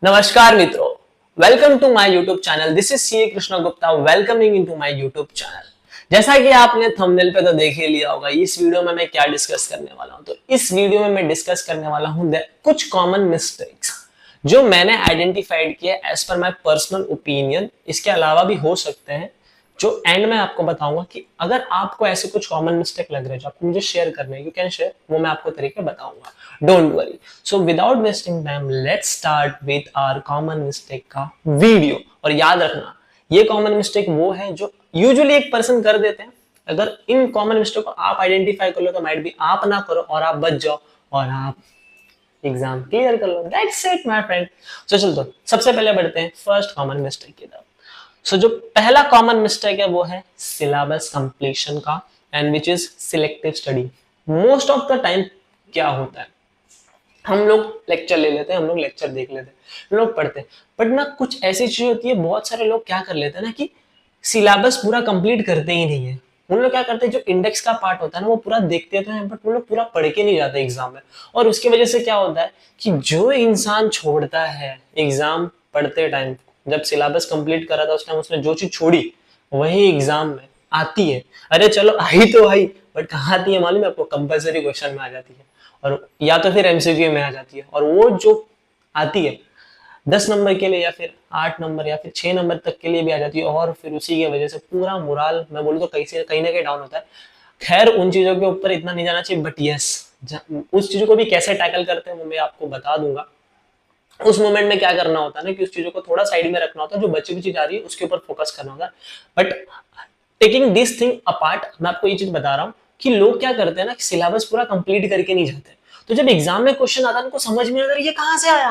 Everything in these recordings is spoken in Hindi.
नमस्कार मित्रों, welcome to my YouTube channel. This is C Krishna Gupta welcoming into my YouTube channel. जैसा कि आपने थंबनेल पे तो देख ही लिया होगा, इस वीडियो में मैं क्या डिस्कस करने वाला हूं। तो इस वीडियो में मैं डिस्कस करने वाला हूं कुछ कॉमन मिस्टेक्स जो मैंने आइडेंटिफाइड किए as per my personal opinion. इसके अलावा भी हो सकते हैं जो एंड में आपको बताऊंगा कि अगर आपको ऐसे कुछ कॉमन मिस्टेक लग रहे हैं जो आपको मुझे शेयर करने हैं, यू कैन शेयर, वो मैं आपको तरीके बताऊंगा। Don't worry. So without wasting time let's start with our common mistake का वीडियो। और याद रखना, ये कॉमन मिस्टेक वो है जो यूजुअली एक पर्सन कर देते हैं। अगर इन कॉमन मिस्टेक को आप आइडेंटिफाई कर लो तो माइट भी आप ना करो और आप बच जाओ और आप एग्जाम क्लियर कर लो। That's it my friend. So चलो तो सबसे पहले बढ़ते हैं फर्स्ट कॉमन मिस्टेक की तरफ। सो जो पहला कॉमन मिस्टेक है वो है सिलेबस कंप्लीशन का, and which is selective study. Most of the time क्या होता है, हम लोग लेक्चर ले लेते हैं, हम लोग लेक्चर देख लेते हैं, हम लोग पढ़ते हैं, बट ना कुछ ऐसी चीज होती है, बहुत सारे लोग क्या कर लेते हैं ना कि सिलेबस पूरा कंप्लीट करते ही नहीं है। उन लोग क्या करते हैं, जो इंडेक्स का पार्ट होता है ना वो पूरा देखते तो हैं, बट वो लोग पूरा पढ़ के नहीं जाते एग्जाम में। और उसकी वजह से क्या होता है कि जो इंसान छोड़ता है एग्जाम पढ़ते टाइम, जब सिलेबस कंप्लीट करा था उस टाइम उसने जो चीज छोड़ी वही एग्जाम में आती है। अरे चलो आई तो आई, बट कहाँ आती है मालूम है आपको? कंपलसरी क्वेश्चन में आ जाती है, और या तो फिर एमसीक्यू में आ जाती है। और वो जो आती है 10 नंबर के लिए या फिर 8 नंबर या फिर 6 नंबर तक के लिए भी आ जाती है, और फिर उसी की वजह से पूरा मोराल मैं बोलूँ तो कहीं ना कहीं डाउन होता है। खैर उन चीजों के ऊपर इतना नहीं जाना चाहिए, बट यस, उस चीजों को भी कैसे टैकल करते हैं वो मैं आपको बता दूंगा। उस मोमेंट में क्या करना होता है ना कि उस चीजों को थोड़ा साइड में रखना होता है, जो बची हुई चीज आ रही है उसके ऊपर फोकस करना होता है। But taking this thing apart, मैं आपको ये चीज बता रहा हूँ कि लोग क्या करते हैं ना कि सिलेबस पूरा कंप्लीट करके नहीं जाते। तो जब एग्जाम में क्वेश्चन आता है उनको समझ में आता है ये कहाँ से आया,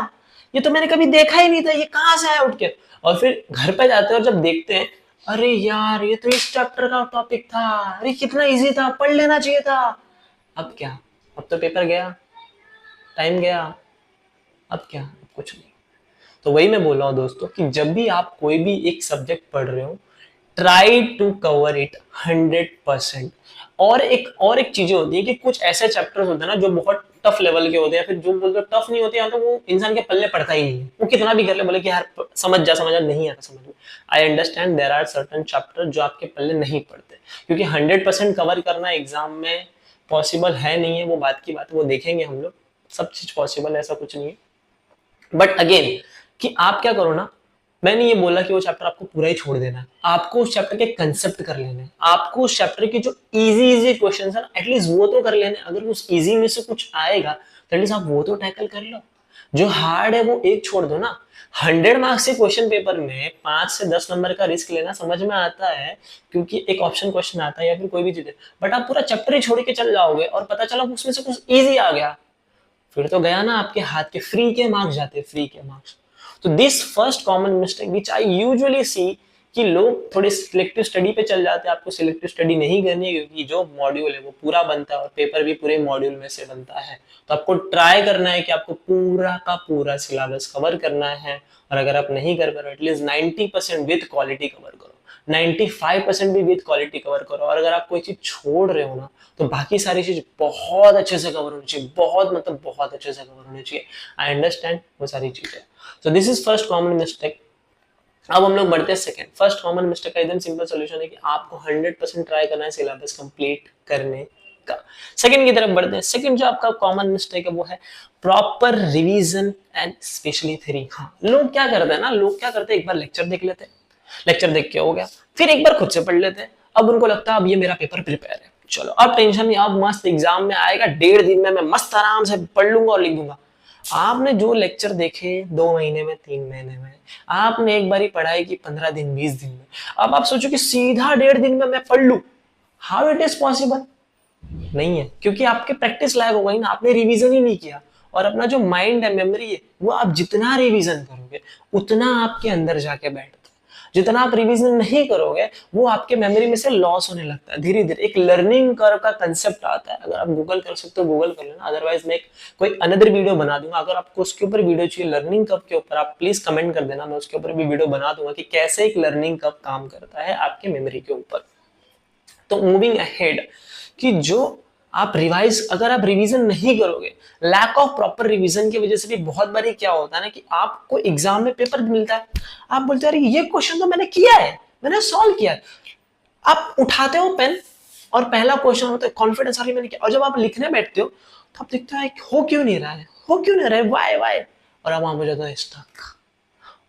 ये तो मैंने कभी देखा ही नहीं था, ये कहाँ से आया उठ के। और फिर घर पे जाते हैं और जब देखते हैं, अरे यार ये तो इस चैप्टर का टॉपिक था, अरे कितना इजी था, पढ़ लेना चाहिए था। अब क्या, अब तो पेपर गया, टाइम गया, अब क्या, अब कुछ नहीं। तो वही मैं बोल रहा हूँ दोस्तों कि जब भी आप कोई भी एक सब्जेक्ट पढ़ रहे हो, ट्राई टू कवर इट 100%। और एक चीजें होती है कि कुछ ऐसे चैप्टर्स होते हैं ना जो बहुत टफ लेवल के होते हैं, फिर जो बोलते टफ नहीं होते हैं तो वो इंसान के पल्ले पड़ता ही नहीं है। वो कितना भी कर ले, बोले कि यार समझ जा, नहीं आता समझ में। I understand there are certain chapter जो आपके पल्ले नहीं पड़ते, क्योंकि 100% कवर करना एग्जाम में पॉसिबल है नहीं है, वो बात की बात है, वो देखेंगे हम लोग। सब चीज पॉसिबल है, ऐसा कुछ नहीं है। बट अगेन, कि आप क्या करो ना, मैंने ये बोला कि वो चैप्टर आपको पूरा ही छोड़ देना है, आपको उस चैप्टर के कंसेप्ट कर लेने हैं, आपको उस चैप्टर के जो इजी इजी क्वेश्चन है एटलीस्ट वो तो कर लेने। अगर उस इजी में से कुछ आएगा तो एटलीस्ट आप वो तो टैकल कर लो। जो हार्ड है वो एक छोड़ दो ना। 100 मार्क्स के क्वेश्चन पेपर में 5 से 10 नंबर का रिस्क लेना समझ में आता है, क्योंकि एक ऑप्शन क्वेश्चन आता है या फिर कोई भी चीज है, बट आप पूरा चैप्टर ही छोड़ के चल जाओगे और पता चला उसमें से कुछ इजी आ गया, फिर तो गया ना आपके हाथ के फ्री के मार्क्स जाते, फ्री के मार्क्स। तो this first common mistake which I usually see कि लोग थोड़े सिलेक्टिव स्टडी पे चल जाते हैं। आपको सिलेक्टिव स्टडी नहीं करनी है, क्योंकि जो मॉड्यूल है वो पूरा बनता है और पेपर भी पूरे मॉड्यूल में से बनता है। तो आपको ट्राई करना है कि आपको पूरा का पूरा सिलेबस कवर करना है, और अगर आप नहीं कर पा रहे एटलीस्ट 90% विद क्वालिटी कवर करो, 95% भी विद क्वालिटी कवर करो। और अगर आप कोई चीज छोड़ रहे हो ना तो बाकी सारी चीज बहुत अच्छे से कवर होनी चाहिए, बहुत मतलब बहुत अच्छे से कवर होनी चाहिए। आई अंडरस्टैंड वो सारी चीजें। So this is first common mistake. अब हम लोग बढ़ते हैं सेकंड। फर्स्ट कॉमन मिस्टेक का एकदम सिंपल सॉल्यूशन है कि आपको 100% ट्राई करना है सिलेबस कंप्लीट करने का। सेकंड की तरफ बढ़ते हैं। सेकंड जो आपका कॉमन मिस्टेक है वो है proper revision and specially theory. हाँ, लोग क्या करते हैं ना, लोग क्या करते हैं, एक बार लेक्चर देख लेते हैं, लेक्चर देख के हो गया, फिर एक बार खुद से पढ़ लेते हैं। अब उनको लगता है अब ये मेरा पेपर प्रिपेयर है, चलो अब टेंशन नहीं, अब मस्त एग्जाम में आएगा, 1.5 दिन में मैं मस्त आराम से पढ़ लूंगा और लिख दूंगा। आपने जो लेक्चर देखे 2 महीने में, 3 महीने में, आपने एक बारी पढ़ाई की 15 दिन, 20 दिन में, अब आप सोचो कि सीधा 1.5 दिन में मैं पढ़ लू, हाउ इट इज पॉसिबल? नहीं है, क्योंकि आपके प्रैक्टिस लायक होगा ही ना, आपने रिवीजन ही नहीं किया। और अपना जो माइंड है, मेमोरी है, वो आप जितना रिवीजन करोगे उतना आपके अंदर जाके बैठता है। जितना आप रिवीजन नहीं करोगे वो आपके मेमोरी में से लॉस होने लगता है धीरे धीरे। एक लर्निंग कर्व का कंसेप्ट आता है, अगर आप गूगल कर सकते हो गूगल कर लेना, अदरवाइज मैं कोई अनदर वीडियो बना दूंगा। अगर आपको उसके ऊपर वीडियो चाहिए लर्निंग कर्व के ऊपर, आप प्लीज कमेंट कर देना, मैं उसके ऊपर भी वीडियो बना दूंगा कि कैसे एक लर्निंग कर्व काम करता है आपके मेमोरी के ऊपर। तो मूविंग अहेड, कि जो आप रिवाइज, अगर आप रिवीजन नहीं करोगे, लैक ऑफ प्रॉपर रिवीजन की वजह से भी बहुत बारी क्या होता है ना कि आपको एग्जाम में पेपर मिलता है, आप बोलते हैं अरे ये क्वेश्चन तो मैंने किया है, मैंने सॉल्व किया है, आप उठाते हो पेन और पहला क्वेश्चन होता है कॉन्फिडेंस, अरे मैंने किया, और जब आप लिखने बैठते हो तो आप देखते हो हो क्यों नहीं रहा है, हो क्यों नहीं रहा है, वाई वाई, और आप वहां पर जाते हो स्टक।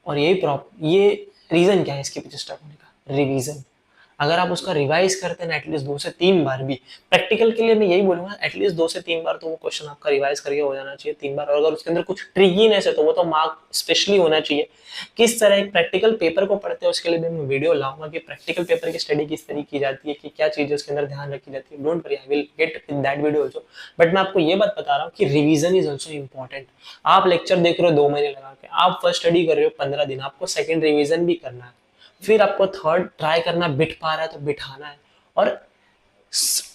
और ये रीजन क्या है इसके पीछे स्टक होने का, रिवीजन। अगर आप उसका रिवाइज करते हैं एटलीस्ट 2 से 3 बार भी, प्रैक्टिकल के लिए मैं यही बोलूंगा एटलीस्ट 2 से 3 बार तो वो क्वेश्चन आपका रिवाइज करके हो जाना चाहिए 3 बार। और अगर उसके अंदर कुछ ट्रिकीनेस है तो वो तो मार्क स्पेशली होना चाहिए। किस तरह एक प्रैक्टिकल पेपर को पढ़ते हैं उसके लिए भी मैं वीडियो लाऊंगा कि प्रैक्टिकल पेपर की स्टडी किस तरह की जाती है, कि क्या चीजें उसके अंदर ध्यान रखी जाती है। Don't worry, I will get in that video also. But मैं आपको ये बात बता रहा हूँ कि रिवीजन इज ऑल्सो इंपॉर्टेंट। आप लेक्चर देख रहे हो 2 महीने लगा के, आप फर्स्ट स्टडी कर रहे हो 15 दिन, आपको सेकेंड रिविजन भी करना है, फिर आपको थर्ड ट्राई करना, बिठ पा रहा है तो बिठाना है, और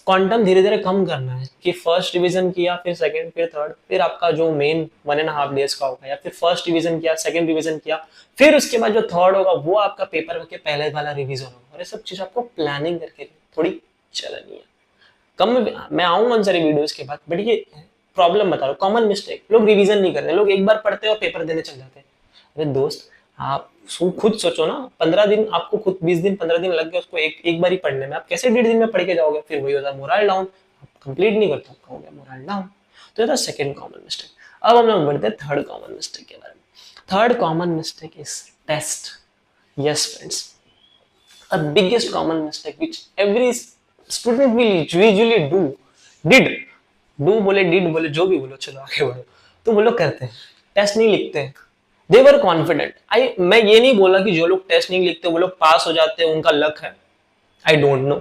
क्वांटम धीरे धीरे कम करना है कि फर्स्ट रिवीजन किया, फिर सेकंड, फिर थर्ड, फिर आपका जो मेन 1.5 डेज का होगा, या फिर फर्स्ट रिवीजन किया, सेकंड रिवीजन किया, फिर उसके बाद जो थर्ड होगा वो आपका पेपर के पहले वाला रिवीजन होगा। और ये सब चीज आपको प्लानिंग करके थोड़ी चलनी है। कम मैं आऊंगा उन सारी वीडियोस के बाद, बट ये प्रॉब्लम बता रहा हूँ, कॉमन मिस्टेक, लोग रिवीजन नहीं करते, लोग एक बार पढ़ते हैं और पेपर देने चल जाते हैं। अरे दोस्त, आप खुद सोचो ना, 15 दिन आपको खुद 20 दिन 15 दिन लग गए उसको एक बार ही पढ़ने में, आप कैसे 1.5 दिन में पढ़ के जाओगे? फिर वही होता है मोरल डाउन, आप कंप्लीट नहीं करते, आपका हो गया मोरल डाउन। तो ये था सेकंड कॉमन मिस्टेक। अब हम लोग बढ़ते हैं थर्ड कॉमन मिस्टेक के बारे में। Third common mistake is test. Yes friends, a biggest common mistake which every student will usually do बोले, did बोले, जो भी बोलो, चलो आगे बढ़ो, तो वो लोग करते हैं टेस्ट नहीं लिखते हैं। दे वर कॉन्फिडेंट। मैं ये नहीं बोला कि जो लोग टेस्ट नहीं लिखते वो लोग पास हो जाते हैं, उनका लक है, आई डोंट नो।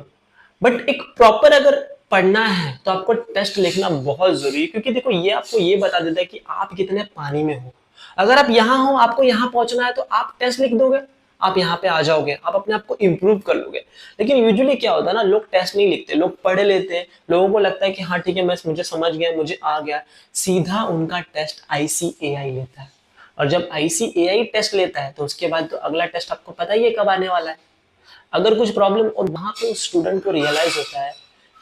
बट एक प्रॉपर अगर पढ़ना है तो आपको टेस्ट लिखना बहुत जरूरी है, क्योंकि देखो ये आपको ये बता देता है कि आप कितने पानी में हो। अगर आप यहाँ हो, आपको यहाँ पहुंचना है, तो आप टेस्ट लिख दोगे, आप यहाँ पे आ जाओगे, आप अपने आप को इंप्रूव कर लोगे। लेकिन यूजुअली क्या होता है ना, लोग टेस्ट नहीं लिखते, लोग पढ़ लेते हैं, लोगों को लगता है कि हाँ ठीक है, मैं मुझे समझ गया, मुझे आ गया, सीधा उनका टेस्ट ICAI लेता है। और जब ICAI टेस्ट लेता है तो उसके बाद तो अगला टेस्ट आपको पता ही है कब आने वाला है। अगर कुछ प्रॉब्लम, और वहां पे उस स्टूडेंट को रियलाइज होता है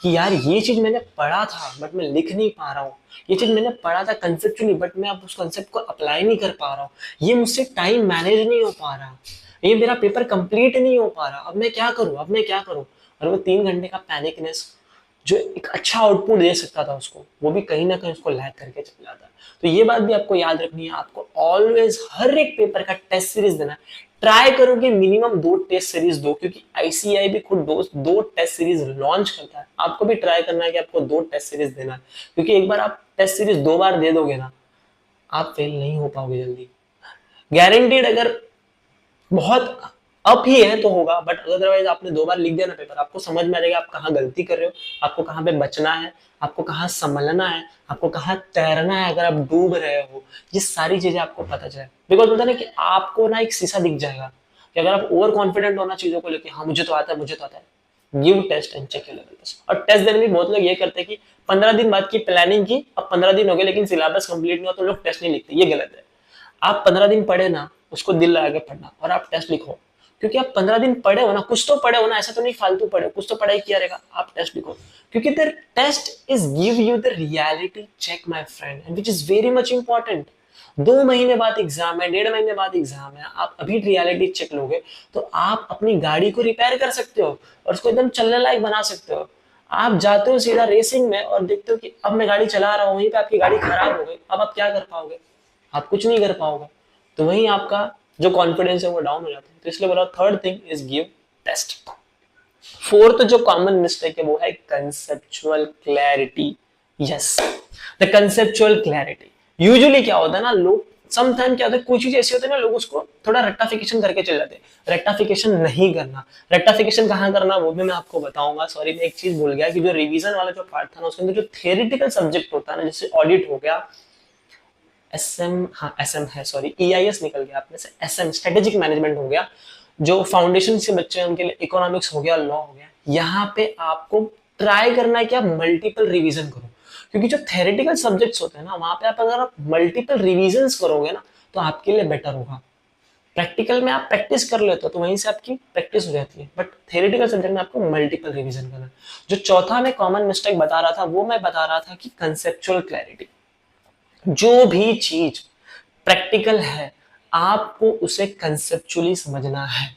कि यार ये चीज मैंने पढ़ा था बट मैं लिख नहीं पा रहा हूँ, ये चीज मैंने पढ़ा था कंसेप्चुअली बट मैं अब उस कंसेप्ट को अप्लाई नहीं कर पा रहा हूँ, ये मुझसे टाइम मैनेज नहीं हो पा रहा, ये मेरा पेपर कंप्लीट नहीं हो पा रहा, अब मैं क्या करूँ, अब मैं क्या करूँ। और वो 3 घंटे का पैनिकनेस जो एक अच्छा आउटपुट दे सकता था उसको, वो भी कहीं ना कहीं उसको लैग करके चल जाता है। तो ये बात भी आपको याद रखनी है, आपको ऑलवेज हर एक पेपर का टेस्ट सीरीज देना है। ट्राई करो कि मिनिमम 2 टेस्ट सीरीज दो, क्योंकि ICAI भी खुद 2 टेस्ट सीरीज लॉन्च करता है। आपको भी ट्राई करना है कि आपको 2 टेस्ट सीरीज देना है, क्योंकि एक बार आप टेस्ट सीरीज 2 बार दे दोगे ना, आप फेल नहीं हो पाओगे जल्दी, गारंटीड। अगर बहुत अप ही है तो होगा, बट अदरवाइज आपने 2 बार लिख दिया ना पेपर, आपको समझ में आ जाएगा आप कहाँ गलती कर रहे हो, आपको कहाँ पे बचना है, आपको कहाँ संभलना है, आपको कहाँ तैरना है अगर आप डूब रहे हो, ये सारी चीजें आपको पता चले। बिकॉज होता है ना कि आपको ना एक शीशा दिख जाएगा कि अगर आप ओवर कॉन्फिडेंट होना चीजों को लेकर, हाँ मुझे तो आता है, मुझे तो आता है, give test and check your level. और टेस्ट देने में बहुत लोग ये करते हैं कि 15 दिन बाद की प्लानिंग की, अब 15 दिन हो गए लेकिन सिलेबस कंप्लीट नहीं हुआ तो लोग टेस्ट नहीं लिखते, ये गलत है। आप 15 दिन पढ़े ना, उसको दिल लगा के पढ़ना और आप टेस्ट लिखो, क्योंकि आप 15 दिन पढ़े हो ना, कुछ तो पढ़े हो ना, ऐसा तो नहीं फालतू पढ़े हो, कुछ तो पढ़ाई किया रहेगा, आप टेस्ट लिखो, क्योंकि the test is give you the reality check my friend, and which is very much important. 2 महीने बाद एग्जाम है, 1.5 महीने बाद एग्जाम है, आप अभी रियलिटी चेक लोगे तो आप अपनी गाड़ी को रिपेयर कर सकते हो और उसको एकदम चलने लायक बना सकते हो। आप जाते हो सीधा रेसिंग में और देखते हो कि अब मैं गाड़ी चला रहा हूँ, वहीं पे आपकी गाड़ी खराब हो गई, अब आप क्या कर पाओगे? आप कुछ नहीं कर पाओगे, तो वहीं आपका जो कॉन्फिडेंस है वो डाउन हो जाता है। तो इसलिए बोला third thing is give test. Fourth जो कॉमन मिस्टेक है वो है conceptual clarity. Yes, the conceptual clarity. Usually क्या होता है ना, लोग समटाइम क्या होता है, कुछ चीज ऐसी होती है ना, लोग उसको थोड़ा रेक्टाफिकेशन करके चल जाते हैं। रेक्टाफिकेशन नहीं करना। रेक्टाफिकेशन कहाँ करना वो भी मैं आपको बताऊंगा। सॉरी, मैं एक चीज भूल गया कि जो रिवीजन वाला जो पार्ट था ना, उसके अंदर जो थियोरेटिकल सब्जेक्ट होता है ना, जैसे ऑडिट हो गया, एसएम है, सॉरी EIS निकल गया आपने से, एसएम स्ट्रेटेजिक मैनेजमेंट हो गया, जो फाउंडेशन से बच्चे हैं उनके लिए इकोनॉमिक्स हो गया, लॉ हो गया। यहाँ पे आपको ट्राई करना है कि आप मल्टीपल रिवीजन करो, क्योंकि जो थेरेटिकल सब्जेक्ट्स होते हैं ना, वहां पे आप अगर आप मल्टीपल रिवीजन करोगे ना तो आपके लिए बेटर होगा। प्रैक्टिकल में आप प्रैक्टिस कर लेते हो तो वहीं से आपकी प्रैक्टिस हो जाती है, बट थ्योरेटिकल सब्जेक्ट में आपको मल्टीपल रिवीजन करना है। जो चौथा मैं कॉमन मिस्टेक बता रहा था वो मैं बता रहा था कि कंसेप्चुअल क्लैरिटी। जो भी चीज प्रैक्टिकल है आपको उसे कंसेप्चुअली समझना है।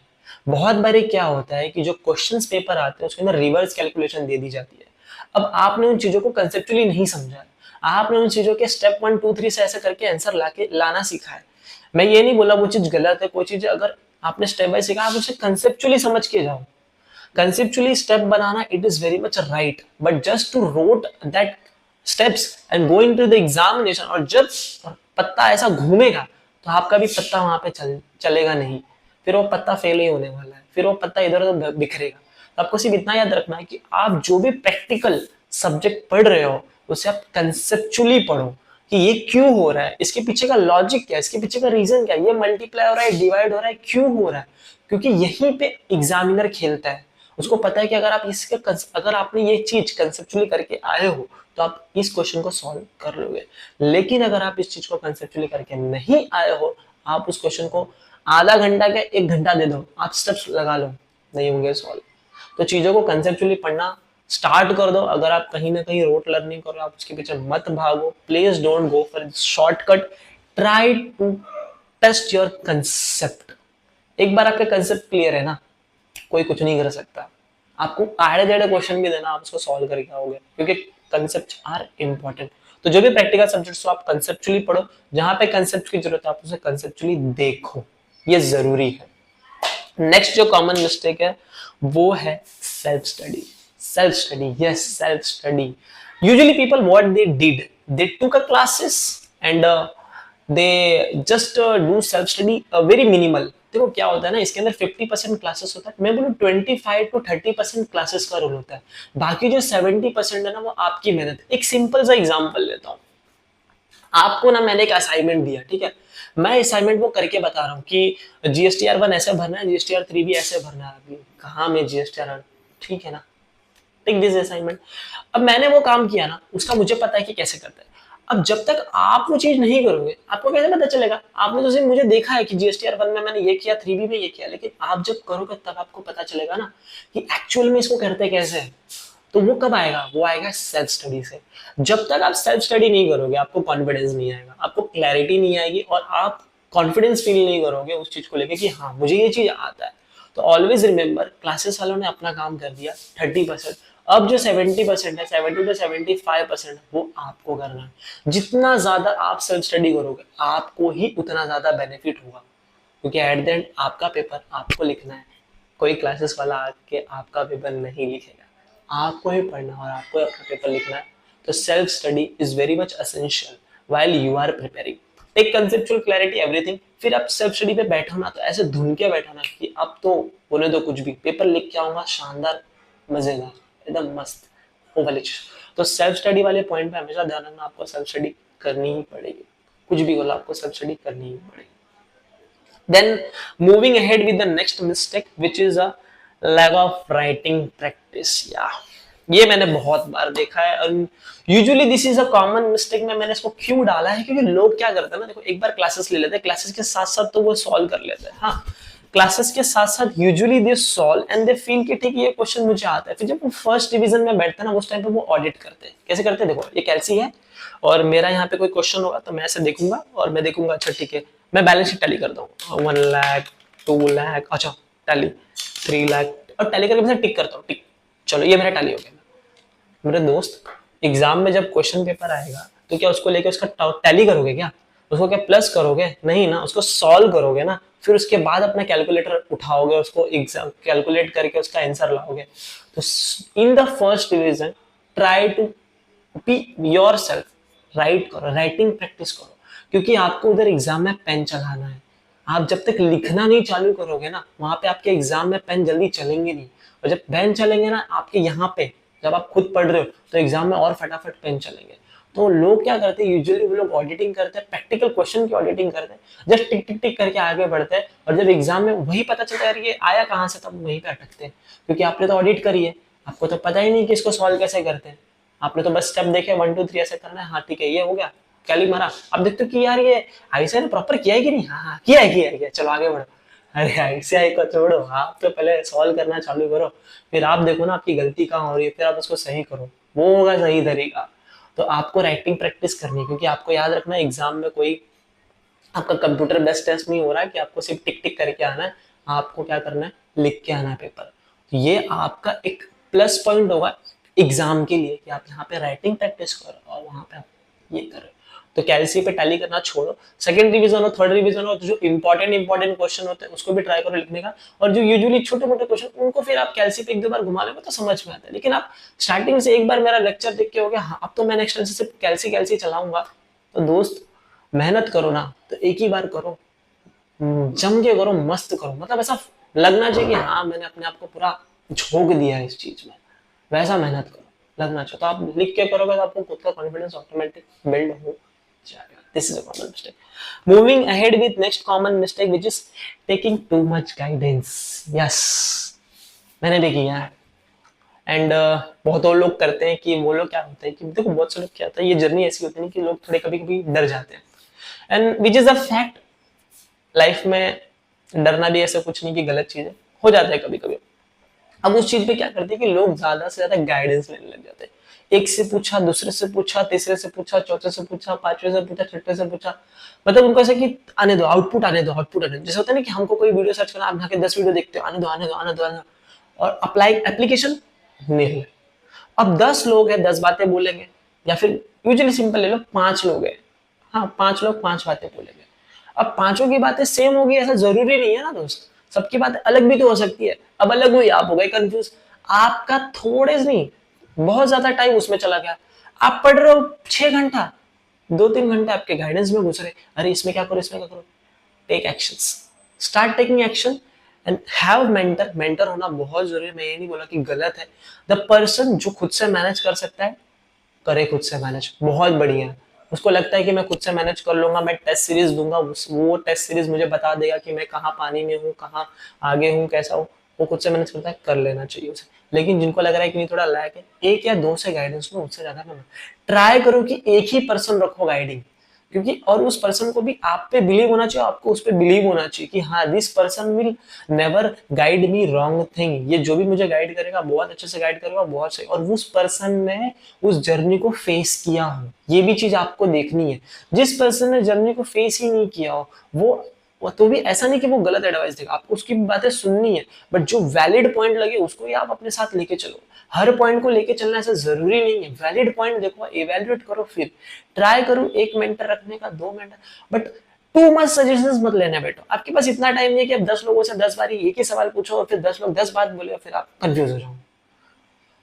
बहुत बारी क्या होता है कि जो क्वेश्चंस पेपर आते हैं उसके अंदर रिवर्स कैलकुलेशन दे दी जाती है। अब आपने उन चीजों को कंसेप्चुअली नहीं समझा है, आपने उन चीजों के स्टेप 1 2 3 से ऐसे करके आंसर लाना सीखा है। मैं ये नहीं बोला वो चीज गलत है, कोई चीज अगर आपने स्टेप बाय सीखा आप उसे कंसेप्चुअली समझ के जाओ। conceptually step banana it is very much right, but just to wrote that steps and go into the examination और जब पत्ता ऐसा घूमेगा तो आपका भी पत्ता वहां पे चलेगा नहीं, फिर वो पत्ता फेल ही होने वाला है, फिर वो पत्ता इधर उधर बिखरेगा। तो आपको सिर्फ इतना याद रखना है कि आप जो भी प्रैक्टिकल सब्जेक्ट पढ़ रहे हो उसे आप कंसेप्चुअली पढ़ो कि ये क्यों हो रहा है, इसके पीछे का लॉजिक क्या है, इसके पीछे का रीजन क्या है, ये मल्टीप्लाई हो रहा है डिवाइड हो रहा है क्यों हो रहा है, क्योंकि यहीं पे एग्जामिनर खेलता है। उसको पता है कि अगर आपने ये चीज कंसेप्चुअली करके आए हो तो आप इस क्वेश्चन को सॉल्व कर लोगे। लेकिन अगर आप इस चीज को कंसेप्चुअली करके नहीं आए हो, आप उस क्वेश्चन को आधा घंटा का 1 घंटा दे दो, आप स्टेप्स लगा लो, नहीं होंगे सॉल्व। तो चीजों को कंसेप्चुअली पढ़ना स्टार्ट कर दो। अगर आप कहीं ना कहीं रोट लर्निंग करो आप उसके पीछे मत भागो, please don't go for shortcut, try to test your concept. एक बार आपका कंसेप्ट क्लियर है ना, कोई कुछ नहीं कर सकता। आपको आड़े टेढ़े क्वेश्चन भी देना आप उसको सॉल्व करके आओगे, क्योंकि कंसेप्ट आर इंपॉर्टेंट। तो जो भी प्रैक्टिकल सब्जेक्ट्स हो आप कंसेप्चुअली पढ़ो, जहां पे कंसेप्ट की जरूरत है आप उसे कंसेप्चुअली देखो, ये जरूरी है। नेक्स्ट जो कॉमन मिस्टेक है वो है self study. Self study, yes self study. Usually people what they did, they took a classes and they just do self study very minimal. देखो क्या होता है ना, इसके अंदर 50% क्लासेस होता है, मैं बोलूँ 25 to 30% क्लासेस का रोल होता है, बाकी जो 70% है ना वो आपकी मेहनत। एक सिंपल सा एग्जांपल लेता हूँ, आपको ना मैंने एक असाइनमेंट दिया, ठीक है, मैं असाइनमेंट वो करके बता रहा हूँ कि GSTR1 ऐसे भरना है, GSTR3 भी ऐसे भरना है। अभी कहाँ में GSTR, ठीक है ना, टेक दिस असाइनमेंट। अब मैंने वो काम किया ना, उसका मुझे पता है कि कैसे करते हैं। अब जब तक आप वो चीज नहीं करोगे आपको कैसे पता चलेगा? आपने तो सिर्फ मुझे देखा है कि GSTR1 में मैंने ये किया, 3B में ये किया, लेकिन आप जब करोगे तब आपको पता चलेगा ना कि एक्चुअल में इसको करते कैसे है। तो वो कब आएगा? वो आएगा सेल्फ स्टडी से। जब तक आप सेल्फ स्टडी नहीं करोगे आपको कॉन्फिडेंस नहीं आएगा, आपको क्लैरिटी नहीं आएगी और आप कॉन्फिडेंस फील नहीं करोगे उस चीज को लेकर कि हाँ मुझे ये चीज आता है। तो ऑलवेज रिमेंबर, क्लासेस वालों ने अपना काम कर दिया 30%, अब जो 70% है, 70 to 75% वो आपको करना है। जितना ज्यादा आप सेल्फ स्टडी करोगे आपको ही उतना ज्यादा बेनिफिट होगा, क्योंकि एट द एंड आपका पेपर आपको लिखना है, कोई क्लासेस वाला आके आपका पेपर नहीं लिखेगा, आपको ही पढ़ना और आपको अपना पेपर लिखना है। तो self study is very much essential while you are preparing. Take conceptual clarity everything, फिर आप सेल्फ स्टडी पे बैठो ना तो ऐसे धुन के बैठो ना कि अब तो बोले तो कुछ भी पेपर लिख के आऊंगा शानदार मजेदार एकदम मस्त, वो वाली चीज। तो सेल्फ स्टडी वाले पॉइंट पे हमेशा ध्यान रखना, आपको सेल्फ स्टडी करनी ही पड़ेगी, कुछ भी बोला आपको सेल्फ स्टडी करनी ही पड़ेगी। Then moving ahead with the next mistake, which is a lack of writing practice. Yeah, ये मैंने बहुत बार देखा है और usually this is a common mistake. मैंने इसको क्यों डाला है क्योंकि लोग क्या करते हैं ना, देखो एक बार क्लासेस ले लेते हैं, क्लासेस के साथ साथ तो वो सॉल्व कर लेते हैं, हाँ क्लासेस के साथ साथ usually they solve and they feel कि ठीक है ये क्वेश्चन मुझे आता है। फिर जब वो फर्स्ट डिवीजन में बैठते हैं ना उस टाइम पे वो ऑडिट करते हैं। कैसे करते हैं? देखो ये कैलसी है और मेरा यहाँ पे कोई क्वेश्चन होगा तो मैं ऐसे देखूंगा और मैं देखूंगा अच्छा ठीक है मैं बैलेंस शीट टैली करता हूँ 1 लाख 2 लाख, अच्छा टैली 3 लाख, और टैली करके मैं टिक करता हूँ, टिक, चलो ये मेरा टैली हो गया। मेरे दोस्त एग्जाम में जब क्वेश्चन पेपर आएगा तो क्या उसको लेके उसका टैली करोगे क्या? उसको क्या प्लस करोगे? नहीं ना, उसको सॉल्व करोगे ना, फिर उसके बाद अपना कैलकुलेटर उठाओगे, उसको एग्जाम कैलकुलेट करके उसका आंसर लाओगे। तो in the first division try to be yourself, write करो, राइटिंग प्रैक्टिस करो, क्योंकि आपको उधर एग्जाम में पेन चलाना है। आप जब तक लिखना नहीं चालू करोगे ना वहां पे आपके एग्जाम में पेन जल्दी चलेंगे नहीं, और जब पेन चलेंगे ना आपके यहाँ पे जब आप खुद पढ़ रहे हो तो एग्जाम में और फटाफट पेन चलेंगे। तो लोग क्या करते हैं यूजुअली वो लोग ऑडिटिंग करते हैं, प्रैक्टिकल क्वेश्चन की ऑडिटिंग करते हैं, जस्ट टिक टिक टिक करके आगे बढ़ते हैं और जब एग्जाम में वही पता चलता है ये आया कहाँ से तब वहीं पे अटकते हैं, क्योंकि आपने तो ऑडिट करी है, आपको तो पता ही नहीं कि इसको सॉल्व कैसे करते हैं। आपने तो बस स्टेप देखे 1 2 3 ऐसे करना है, हाँ ठीक है ये हो गया, कैली मारा, आप देखते हो कि यार ये आईसीआई ने प्रॉपर किया है कि नहीं, हाँ हाँ किया है किया है किया है, चलो आगे बढ़ो। अरे आईसीआई को छोड़ो, आप तो पहले सॉल्व करना चालू करो, फिर आप देखो ना आपकी गलती कहाँ हो रही है, फिर आप उसको सही करो, वो होगा सही तरीका। तो आपको राइटिंग प्रैक्टिस करनी है, क्योंकि आपको याद रखना एग्जाम में कोई आपका कंप्यूटर बेस्ड टेस्ट नहीं हो रहा है कि आपको सिर्फ टिक टिक करके आना है, आपको क्या करना है, लिख के आना है पेपर। तो ये आपका एक प्लस पॉइंट होगा एग्जाम के लिए कि आप यहाँ पे राइटिंग प्रैक्टिस करो और वहां पे आप ये करो। तो कैलसी पे टैली करना छोड़ो, सेकंड रिवीजन हो थर्ड रिवीजन हो तो जो इंपॉर्टेंट क्वेश्चन होते हैं उसको भी ट्राई करो लिखने का, और जो यूजुअली छोटे मोटे क्वेश्चन उनको फिर आप कैलसी पे एक दो बार घुमा लोगे तो समझ में आता है। लेकिन आप स्टार्टिंग से एक बार मेरा लेक्चर देख के हो गया हाँ अब तो मैं नेक्स्ट टाइम से सिर्फ कैलसी कैलसी चलाऊंगा, तो दोस्त मेहनत करो ना तो एक ही बार करो, जम के करो, मस्त करो, मतलब ऐसा लगना चाहिए कि हाँ मैंने अपने आप को पूरा झोंक दिया है इस चीज में, वैसा मेहनत करो लगना चाहिए। तो आप लिख के करोगे तो आपको खुद का कॉन्फिडेंस ऑटोमेटिक बिल्ड हो जाएगा। This is a common mistake. Moving ahead with next common mistake which is taking too much guidance. Yes, मैंने भी किया है एंड बहुत और लोग करते हैं कि वो लोग क्या होता है कि देखो बहुत से लोग क्या होता है, ये जर्नी ऐसी होती है कि लोग थोड़े कभी कभी डर जाते हैं and which is a fact. Life में डरना भी ऐसा कुछ नहीं कि गलत चीज है, हो जाता है कभी कभी। अब उस चीज पे क्या करते हैं कि लोग ज्यादा से ज्यादा गाइडेंस लेने लग जाते हैं, एक से पूछा, दूसरे से पूछा, तीसरे से पूछा, चौथे से पूछा, पांचवे से पूछा, छठे से पूछा, मतलब उनको ऐसा कि आने दो, आउटपुट आने दो, आउटपुट आने दो। जैसे होता है ना कि हमको कोई वीडियो सर्च करना, आप यहाँ के 10 वीडियो देखते हो, आने दो आने दो आने दो आने दो, और अप्लाई एप्लीकेशन नहीं। अब 10 लोग हैं 10 बातें बोलेंगे, या फिर यूजुअली सिंपल ले लो 5 लोग हैं, हाँ 5 लोग 5 बातें बोलेंगे। अब पांचों की बातें सेम होगी ऐसा जरूरी नहीं है ना दोस्त, सबकी बातें अलग भी तो हो सकती है। अब अलग हुई आप हो गए कंफ्यूज, आपका थोड़े से नहीं बहुत ज्यादा टाइम उसमें चला गया। आप पढ़ रहे हो 6 घंटा, 2-3 घंटे आपके गाइडेंस में घुस रहे, अरे इसमें क्या करो इसमें क्या करो। Take actions, start taking action and have mentor. Mentor होना बहुत जरूरी है, मैं ये नहीं बोला कि गलत है। द पर्सन जो खुद से मैनेज कर सकता है करे खुद से मैनेज, बहुत बढ़िया है। उसको लगता है कि मैं खुद से मैनेज कर लूंगा, मैं टेस्ट सीरीज दूंगा, वो टेस्ट सीरीज मुझे बता देगा कि मैं कहाँ पानी में हूँ, कहाँ आगे हूँ, कैसा हूँ, वो खुद से मैनेज करता है, कर लेना चाहिए उसे। लेकिन जिनको लग रहा है कि नहीं थोड़ा लैक है, एक या दो से गाइडेंस लो, उससे ज्यादा ना ट्राई करो कि एक ही पर्सन रखो गाइडिंग, क्योंकि और उस पर्सन को भी आप पे बिलीव होना चाहिए, आपको उस पे बिलीव होना चाहिए कि हाँ this person will never guide me wrong thing, ये जो भी मुझे गाइड करेगा बहुत अच्छे से गाइड करेगा, बहुत सही, और उस पर्सन ने उस जर्नी को फेस किया हो, ये भी चीज आपको देखनी है। जिस पर्सन ने जर्नी को फेस ही नहीं किया हो वो तो भी ऐसा नहीं कि वो गलत एडवाइस देगा, आपको उसकी बातें सुननी है, बट जो वैलिड पॉइंट लगे उसको ही आप अपने साथ लेके चलो। हर पॉइंट को लेके चलना ऐसा जरूरी नहीं है, वैलिड पॉइंट देखो, इवैल्यूएट करो, फिर ट्राई करो एक मेंटर रखने का, 2 mentor, but too much suggestions मत लेने बैठो। आपके पास इतना टाइम नहीं है कि आप 10 लोगों से 10 बार एक ही सवाल पूछो और फिर 10 लोग 10 बात बोले और फिर आप कंफ्यूज हो जाओ,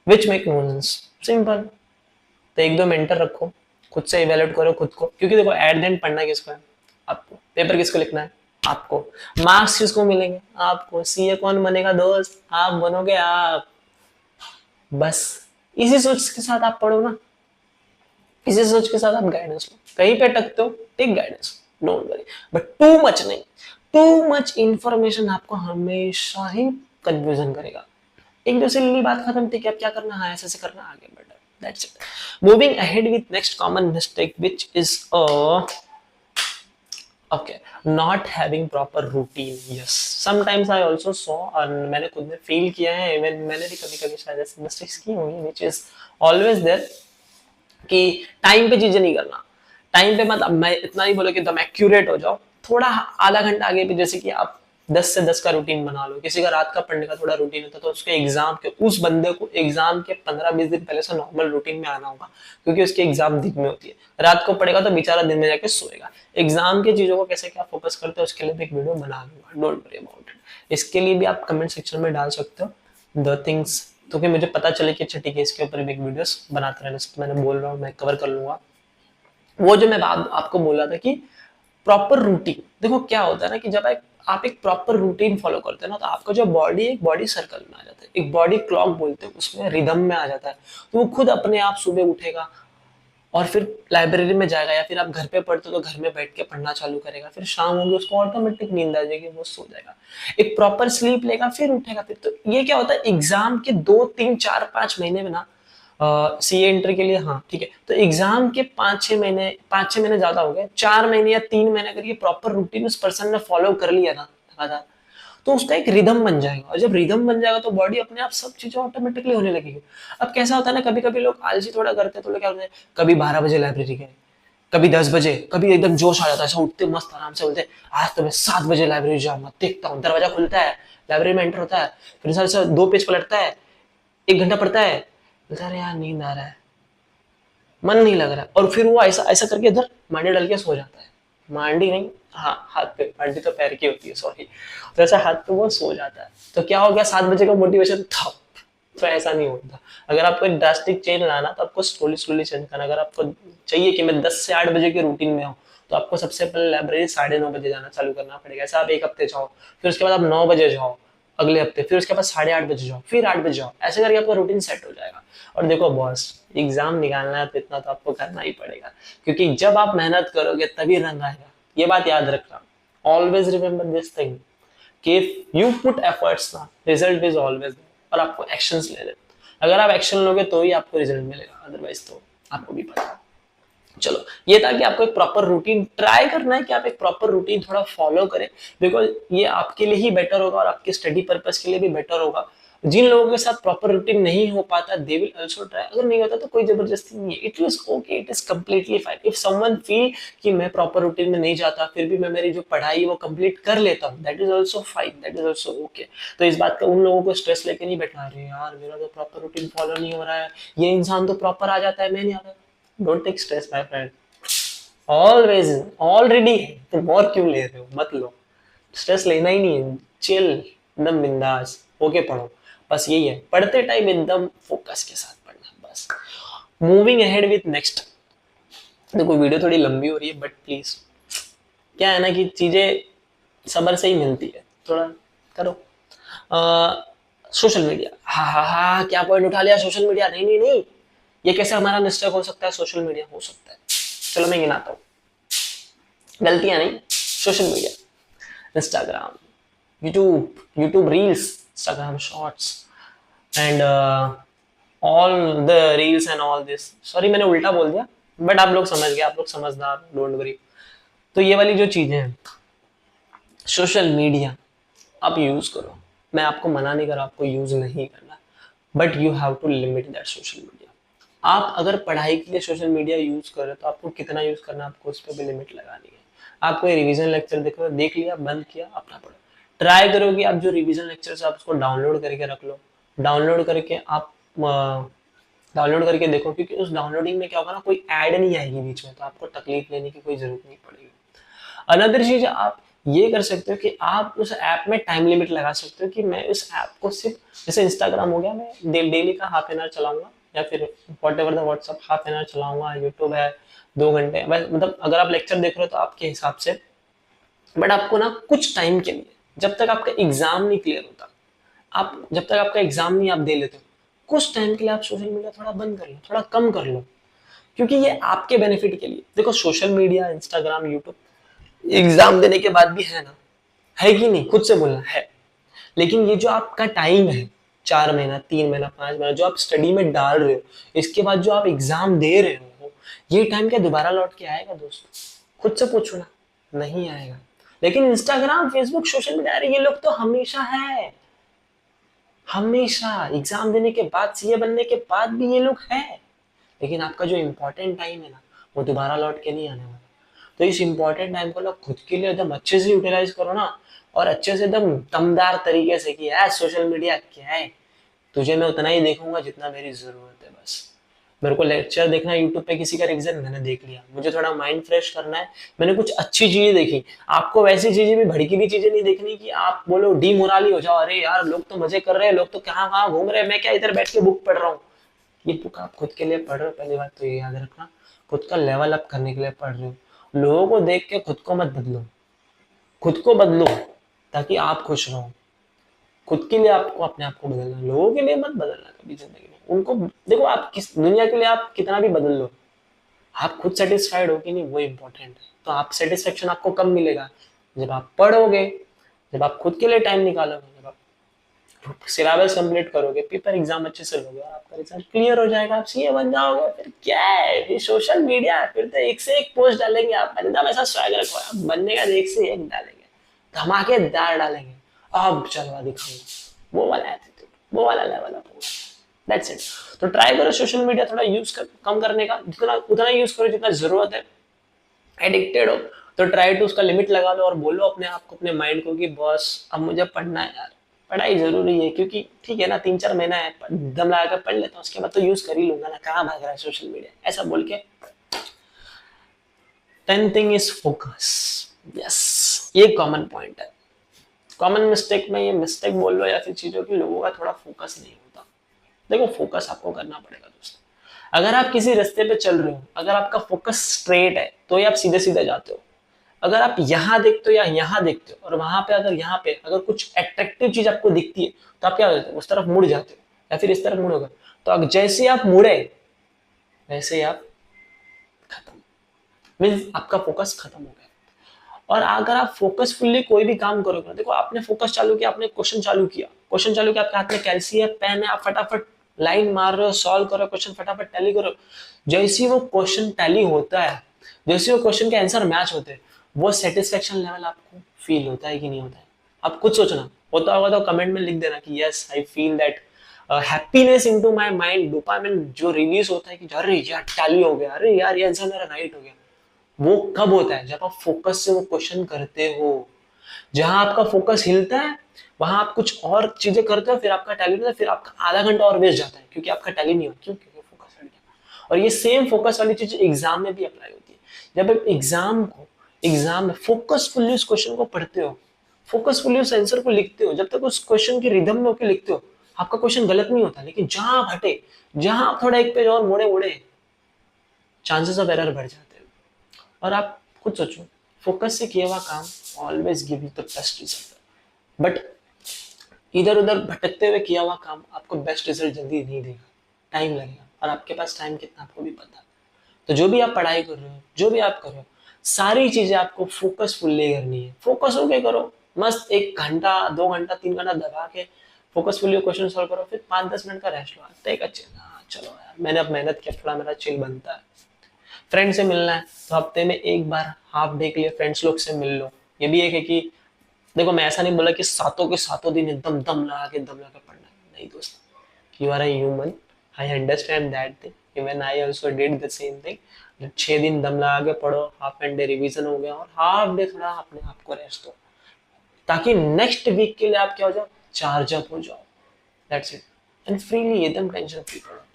which make no sense. Simple, तो एक दो मेंटर रखो, खुद से इवैल्यूएट करो खुद को, क्योंकि देखो एट द एंड पढ़ना किसको है, आपको। पेपर किसको लिखना है, आपको। मार्क्स किसको मिलेंगे, आपको। सीए कौन बनेगा दोस्त, आप बनोगे आप। बस इसी सोच के साथ आप पढ़ो ना, इसी सोच के साथ आप गाइडेंस लो, कहीं पे अटकते हो take guidance, don't worry, but too much नहीं। टू मच इंफॉर्मेशन आपको हमेशा ही कंफ्यूजन करेगा। एक दूसरे लिए बात खत्म थी कि अब क्या करना है, ऐसे ऐसे करना, आगे बढ़ना, that's it. Moving ahead with next common mistake which is okay, not having proper routine. Yes, sometimes I also saw, और मैंने खुद में फील किया है, इवन मैंने भी कभी कभी शायद ऐसे मिस्टेक्स की होंगी, which is always there, कि टाइम पे चीजें नहीं करना। टाइम पे मत, मैं इतना नहीं बोलो कि एकदम एक्यूरेट हो जाओ, थोड़ा आधा घंटा आगे भी, जैसे कि आप 10 से 10 का रूटीन बना लो, किसी का रात का पढ़ने का थोड़ा रूटीन होता है तो उसके एग्जाम के, उस बंदे को एग्जाम के 15-20 दिन पहले से नॉर्मल रूटीन में आना होगा, क्योंकि उसकी एग्जाम दिन में होती है। रात को पढ़ेगा तो बेचारा दिन में जाके सोएगा। एग्जाम की चीजों को कैसे क्या फोकस करते हो उसके लिए भी एक वीडियो बना दूंगा, डोंट वरी अबाउट इट। इसके लिए भी आप कमेंट सेक्शन में डाल सकते हो द थिंग्स, तो कि मुझे पता चले कि अच्छा ठीक है इसके ऊपर भी एक वीडियोस बनाते रहना। तो मैंने बोल रहा हूँ मैं कवर कर लूंगा। वो जो मैं आपको बोल रहा था कि प्रॉपर रूटीन, देखो क्या होता है ना कि जब आप एक प्रॉपर रूटीन फॉलो करते हैं ना, तो आपका जो बॉडी है एक बॉडी सर्कल में आ जाता है, एक बॉडी क्लॉक बोलते हैं, उसमें रिदम में आ जाता है। तो वो खुद अपने आप सुबह उठेगा और फिर लाइब्रेरी में जाएगा, या फिर आप घर पे पढ़ते हो तो घर में बैठ के पढ़ना चालू करेगा, फिर शाम होगी उसको ऑटोमेटिक नींद आ जाएगी, वो सो जाएगा, एक प्रॉपर स्लीप लेगा, फिर उठेगा। फिर तो ये क्या होता है, एग्जाम के 2-3-4-5 महीने में ना सीए इंटर के लिए, हाँ ठीक है। तो एग्जाम के 5-6 महीने ज्यादा हो गए, 4 महीने या 3 महीने अगर ये प्रॉपर रूटीन उस पर्सन ने फॉलो कर लिया ना लगातार, तो उसका एक रिदम बन जाएगा, और जब रिदम बन जाएगा तो बॉडी अपने आप सब चीजें ऑटोमेटिकली होने लगेगी। अब कैसा होता है ना, कभी कभी लोग आलसी थोड़ा करते हैं, तो लोग क्या होते हैं, कभी 12 बजे लाइब्रेरी गए, कभी 10 बजे, कभी एकदम जोश आ जाता है, ऐसा उठते मस्त आराम से बोलते आज तो मैं 7 बजे लाइब्रेरी जाऊंगा, देखता हूँ, दरवाजा खुलता है, लाइब्रेरी में एंटर होता है, फिर इंसान से 2 पेज पलटता है, 1 घंटा पढ़ता है, बोलता है अरे यार नींद आ रहा है, मन नहीं लग रहा है, और फिर वो ऐसा ऐसा करके इधर मांडी डाल के सो जाता है। मांडी नहीं, हाँ हाथ पे, मांडी तो पैर की होती है, सॉरी। तो ऐसा हाथ पे वो सो जाता है, तो क्या हो गया, 7 बजे का मोटिवेशन था। तो ऐसा नहीं होता। अगर आपको एक ड्रास्टिक चेंज लाना, तो आपको स्लोली स्लोली चेंज करना। अगर आपको चाहिए कि मैं 10 से 8 बजे के रूटीन में हूँ, तो आपको सबसे पहले लाइब्रेरी 9:30 बजे जाना चालू करना पड़ेगा। ऐसा आप एक हफ्ते जाओ, फिर उसके बाद आप 9 बजे जाओ अगले हफ्ते, फिर उसके बाद 8:30 बजे जाओ, फिर 8 बजे जाओ, ऐसे करके आपका रूटीन सेट हो जाएगा। और देखो बॉस, एग्जाम निकालना है तो इतना तो आपको करना ही पड़ेगा, क्योंकि जब आप मेहनत करोगे तभी रंग आएगा। ये बात याद रखना, ऑलवेज रिमेंबर दिस थिंग, कि इफ यू पुट एफर्ट्स ना, रिजल्ट इज ऑलवेज देयर। और आपको एक्शंस लेने, अगर आप एक्शन लोगे तो ही आपको रिजल्ट मिलेगा, अदरवाइज तो आपको भी पता है। चलो, ये था कि आपको एक प्रॉपर रूटीन ट्राई करना है, कि आप एक प्रॉपर रूटीन थोड़ा फॉलो करें, बिकॉज ये आपके लिए ही बेटर होगा और आपके स्टडी पर्पस के लिए भी बेटर होगा। जिन लोगों के साथ प्रॉपर रूटीन नहीं हो पाता, दे विल आल्सो ट्राई। अगर नहीं होता तो कोई जबरदस्ती नहीं है, it is okay, it is completely fine. If someone feel कि मैं प्रॉपर रूटीन में नहीं जाता, फिर भी मैं मेरी जो पढ़ाई वो कंप्लीट कर लेता हूँ, that is also fine, that is also okay. तो इस बात का उन लोगों को स्ट्रेस लेके नहीं बैठना, अरे यार मेरा तो प्रॉपर रूटीन फॉलो नहीं हो रहा है, ये इंसान तो प्रॉपर आ जाता है, मैं नहीं आता। Don't take stress my friend, always already है, तुम और क्यों ले रहे हो, मत लो। स्ट्रेस लेना ही नहीं है, चिल, एकदम बिंदास होके पढ़ो। बस यही है, पढ़ते टाइम एकदम फोकस के साथ पढ़ना बस। Moving ahead with next. देखो वीडियो थोड़ी लंबी हो रही है, बट प्लीज, क्या है ना कि चीजें सबर से ही मिलती है, थोड़ा करो। सोशल मीडिया, हाँ हाँ हाँ, क्या पॉइंट उठा लिया, सोशल मीडिया, नहीं नहीं नहीं, ये कैसे हमारा मिस्टेक हो सकता है, सोशल मीडिया हो सकता है। चलो मैं गिनाता हूँ, गलतियां नहीं, social media, Instagram, YouTube reels, Instagram shorts, and all the reels and all this. Sorry मैंने उल्टा बोल दिया, बट आप लोग समझ गए, आप लोग समझदार, डोंट वरी। तो ये वाली जो चीजें हैं, सोशल मीडिया आप यूज करो, मैं आपको मना नहीं कर रहा आपको यूज नहीं करना, but you have to limit that social media. आप अगर पढ़ाई के लिए सोशल मीडिया यूज कर रहे हो, तो आपको कितना यूज करना है, आपको उस पर भी लिमिट लगानी है। आप कोई रिवीजन लेक्चर देखो, देख लिया, बंद किया, अपना पढ़ो। ट्राई करो कि आप जो रिवीजन लेक्चर आप उसको डाउनलोड करके रख लो, डाउनलोड करके आप डाउनलोड करके देखो, क्योंकि उस डाउनलोडिंग में क्या होगा ना, कोई ऐड नहीं आएगी बीच में, तो आपको तकलीफ लेने की कोई जरूरत नहीं पड़ेगी। अनदर चीज आप ये कर सकते हो कि आप उस ऐप में टाइम लिमिट लगा सकते हो, कि मैं उस ऐप को सिर्फ, जैसे इंस्टाग्राम हो गया, मैं डेली का हाफ एन आवर चलाऊंगा, या फिर whatever the WhatsApp half an hour चलाऊंगा, यूट्यूब है 2 घंटे, मतलब अगर आप लेक्चर देख रहे हो तो आपके हिसाब से, बट आपको ना कुछ टाइम के लिए, जब तक आपका एग्जाम नहीं क्लियर होता, आप जब तक आपका एग्जाम नहीं आप दे लेते हो, कुछ टाइम के लिए आप सोशल मीडिया थोड़ा बंद कर लो, थोड़ा कम कर लो, क्योंकि ये आपके बेनिफिट के लिए। देखो social media, Instagram, YouTube exam देने के बाद भी है ना, है कि नहीं, खुद से बोलना है। लेकिन ये जो आपका टाइम है, 4 महीना, 3 महीना, 5 महीना, जो आप स्टडी में डाल रहे हो, इसके बाद जो आप एग्जाम दे रहे हो, ये टाइम क्या दोबारा लौट के आएगा दोस्तों? खुद से पूछो ना, नहीं आएगा। लेकिन इंस्टाग्राम, फेसबुक, सोशल मीडिया, अरे ये लोग तो हमेशा है, हमेशा एग्जाम देने के बाद, सीए बनने के बाद भी ये लोग हैं। लेकिन आपका जो इंपॉर्टेंट टाइम है ना, वो दोबारा लौट के नहीं आने वाला। तो इस इंपॉर्टेंट टाइम को लोग खुद के लिए एकदम अच्छे से यूटिलाइज करो ना, और अच्छे से एकदम दमदार तरीके से, कि यार सोशल मीडिया क्या है, तुझे मैं उतना ही देखूंगा जितना मेरी जरूरत है बस। मेरे को लेक्चर देखना यूट्यूब पे किसी का रिवीजन मैंने देख लिया, मुझे थोड़ा माइंड फ्रेश करना है, मैंने कुछ अच्छी चीजें देखी। आपको वैसी चीजें भी, भड़कीली चीजें नहीं देखनी कि आप बोलो डीमोराली हो जाओ, अरे यार लोग तो मजे कर रहे हैं, लोग तो कहाँ कहाँ घूम रहे हैं, मैं क्या इधर बैठ के बुक पढ़ रहा हूँ। ये बुक आप खुद के लिए पढ़ रहे हो, पहली बात तो ये याद रखना, खुद का लेवल अप करने के लिए पढ़ रहे हो। लोगों को देख के खुद को मत बदलो, खुद को बदलो ताकि आप खुश रहो। खुद के लिए आपको अपने आप को बदलना, लोगों के लिए मत बदलना कभी जिंदगी में। उनको देखो, आप किस दुनिया के लिए आप कितना भी बदल लो, आप खुद सेटिस्फाइड हो कि नहीं, वो इम्पोर्टेंट है। तो आप सेटिस्फेक्शन आपको कब मिलेगा, जब आप पढ़ोगे, जब आप खुद के लिए टाइम निकालोगे, जब आप सिलेबस कंप्लीट करोगे, पेपर एग्जाम अच्छे से लोगे और आपका रिजल्ट क्लियर हो जाएगा, आप सीए बन जाओगे। फिर क्या है, ये सोशल मीडिया है, फिर तो एक से एक पोस्ट डालेंगे आप, एकदम ऐसा स्वैग रखो आप, बनने का एक से एक डालेंगे, धमाकेदार डालेंगे, अब चलवा दिखाऊंगा, वो वाला एटीट्यूड, वो वाला लेवल अप होगा। That's it. तो ट्राई करो सोशल मीडिया थोड़ा कम करने का, जितना उतना यूज करो जितना जरूरत है। एडिक्टेड हो तो ट्राई टू उसका लिमिट लगा लो और बोलो अपने आप को, अपने माइंड को कि बॉस अब मुझे पढ़ना है यार, पढ़ाई जरूरी है, क्योंकि ठीक है ना 3-4 महीना है, दम लगा कर पढ़ लेता हूँ, उसके बाद तो यूज कर ही लूंगा ना, कहाँ भाग रहा है सोशल मीडिया, ऐसा बोल के। 10th thing is focus. Yes, ये कॉमन पॉइंट है। कॉमन मिस्टेक में ये मिस्टेक बोल लो या फिर चीजों की, लोगों का थोड़ा फोकस नहीं होता। देखो फोकस आपको करना पड़ेगा दोस्तों। अगर आप किसी रास्ते पे चल रहे हो, अगर आपका फोकस स्ट्रेट है तो ही आप सीधे सीधे जाते हो। अगर आप यहाँ देखते हो या यहाँ देखते हो और वहां पे अगर यहाँ पे अगर कुछ अट्रैक्टिव चीज आपको दिखती है तो आप क्या करते हो, उस तरफ मुड़ जाते हो या फिर इस तरफ मुड़ोगे। तो अगर जैसे आप मुड़े वैसे ही आप खत्म, मीन्स आपका फोकस खत्म हो गया। और अगर आप फोकसफुली कोई भी काम करोगे, देखो आपने फोकस चालू किया, आपने क्वेश्चन चालू किया, आपके हाथ में कैलसी है, पेन है, आप फटाफट लाइन मार रहे हो, सॉल्व करो क्वेश्चन, फटाफट टैली करो। जैसे ही वो क्वेश्चन टैली होता है, जैसे वो क्वेश्चन के आंसर मैच होते हैं, वो सेटिस्फेक्शन लेवल आपको फील होता है कि नहीं होता है? आप खुद सोचना, होता होगा तो कमेंट में लिख देना कि yes I feel that happiness into my mind, dopamine जो रिलीज होता है कि अरे यार टैली हो गया, अरे यार ये आंसर मेरा राइट हो गया। वो कब होता है? जब आप फोकस से वो क्वेश्चन करते हो। जहां आपका फोकस हिलता है वहां आप कुछ और चीजें करते हो, फिर आपका टैली होता है, फिर आपका आधा घंटा और वेस्ट जाता है क्योंकि आपका टैली नहीं होता। क्यों? क्योंकि फोकस हट गया। और ये सेम फोकस वाली चीज एग्जाम में भी अप्लाई होती है। जब आप एग्जाम में फोकसफुली उस क्वेश्चन को पढ़ते हो, फोकसफुली उस आंसर को लिखते हो, जब तक उस क्वेश्चन की रिदम में होकर लिखते हो, आपका क्वेश्चन गलत नहीं होता। लेकिन जहां आप हटे, जहां आप थोड़ा एक पेज और मोड़े चांसेस ऑफ एरर बढ़ जाते हैं। और आप खुद सोचो, फोकस से किया हुआ काम always give you the best result, but इधर उधर भटकते हुए किया हुआ काम आपको बेस्ट रिजल्ट जल्दी नहीं देगा, टाइम लगेगा। और आपके पास टाइम कितना आपको भी पता है। तो जो भी आप पढ़ाई कर रहे हो, जो भी आप कर रहे हो, सारी चीजें आपको फोकसफुली करनी है। फोकस होके करो, मस्त 1 घंटा 2 घंटा 3 घंटा दबा के फोकसफुली क्वेश्चन सॉल्व करो, फिर 5-10 मिनट का रेस्ट लो, एक अच्छे चलो यार मैंने अब मेहनत किया, थोड़ा मेरा चिल बनता है। फ्रेंड से मिलना है तो हफ्ते में एक बार हाफ डे के लिए फ्रेंड्स लोग से मिल लो। ये भी एक है कि देखो मैं ऐसा नहीं बोला कि सातों के सातों दिन एकदम दम लगा के पढ़ना है, नहीं दोस्त, you are a human, I understand that thing, even I also did the same thing. 6 दिन दम लगा के पढ़ो, हाफ एंड डे रिवीजन हो गया और हाफ डे थोड़ा अपने आप को रेस्ट दो, ताकि नेक्स्ट वीक के लिए आप क्या हो जाओ, चार्ज अप हो जाओ। That's it. एंड फ्रीली एकदम टेंशन फ्री पढ़ो।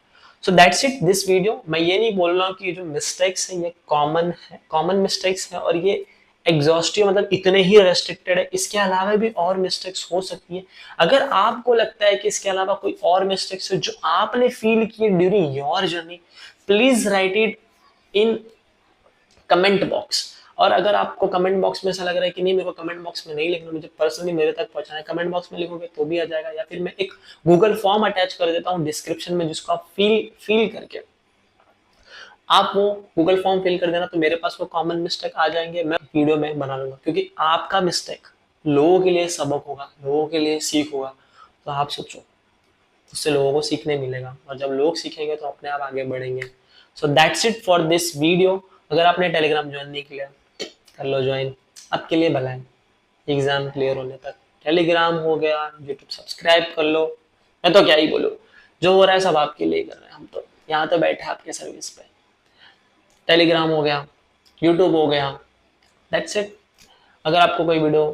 So that's it this video. मैं ये नहीं बोल रहा हूँ कि जो मिस्टेक्स है ये कॉमन मिस्टेक्स है और ये एग्जॉस्टिव मतलब इतने ही रेस्ट्रिक्टेड है, इसके अलावा भी और मिस्टेक्स हो सकती है। अगर आपको लगता है कि इसके अलावा कोई और मिस्टेक्स है जो आपने फील किए during your journey, please right it in comment box. और अगर आपको कमेंट बॉक्स में ऐसा लग रहा है कि नहीं मेरे को कमेंट बॉक्स में नहीं लिखना, मुझे पर्सनली मेरे तक पहुंचाना है, कमेंट बॉक्स में लिखोगे तो भी आ जाएगा, या फिर मैं एक गूगल फॉर्म अटैच कर देता हूँ डिस्क्रिप्शन में, जिसको आप फिल करके आप वो गूगल फॉर्म फिल कर देना, तो मेरे पास वो कॉमन मिस्टेक आ जाएंगे, मैं वीडियो में बना लूंगा। क्योंकि आपका मिस्टेक लोगों के लिए सबक होगा, लोगों के लिए सीख होगा। तो आप सोचो, उससे लोगों को सीखने मिलेगा और जब लोग सीखेंगे तो अपने आप आगे बढ़ेंगे। So that's it for this video. अगर आपने टेलीग्राम ज्वाइन नहीं किया कर लो ज्वाइन, आपके लिए भला है एग्जाम क्लियर होने तक। टेलीग्राम हो गया, यूट्यूब सब्सक्राइब कर लो, मैं तो क्या ही बोलूं, जो हो रहा है सब आपके लिए कर रहे हैं हम तो, यहाँ तो बैठे आपके सर्विस पे। टेलीग्राम हो गया, यूट्यूब हो गया, दैट्स इट। अगर आपको कोई वीडियो,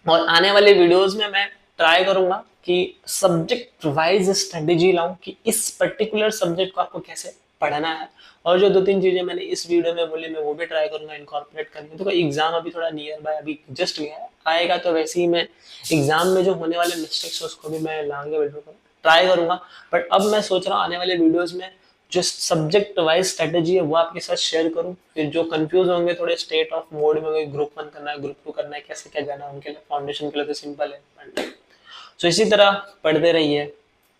और आने वाले वीडियोस में मैं ट्राई करूंगा कि सब्जेक्ट वाइज स्ट्रेटेजी लाऊं कि इस पर्टिकुलर सब्जेक्ट को आपको कैसे पढ़ना है। और जो 2-3 चीजें मैंने इस वीडियो में बोली मैं वो भी ट्राई करूंगा इनकॉर्पोरेट करने। तो एग्जाम अभी थोड़ा नियर बाय अभी जस्ट गया है, आएगा तो वैसे ही मैं एग्जाम में जो होने वाले मिस्टेक्स उसको भी मैं लाऊंगा, वीडियो को ट्राई करूंगा। बट अब मैं सोच रहा हूँ आने वाले वीडियोज में जो सब्जेक्ट वाइज स्ट्रेटेजी है वो आपके साथ शेयर करूं। फिर जो कंफ्यूज होंगे थोड़े स्टेट ऑफ मोड में, ग्रुप 1 करना है, ग्रुप 2 करना है, कैसे क्या जाना है, उनके लिए फाउंडेशन के लिए तो सिंपल है। सो इसी तरह पढ़ते रहिए,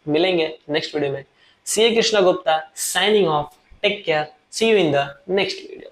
मिलेंगे नेक्स्ट वीडियो में। C A Krishna Gupta signing off, take care, see you in the next video.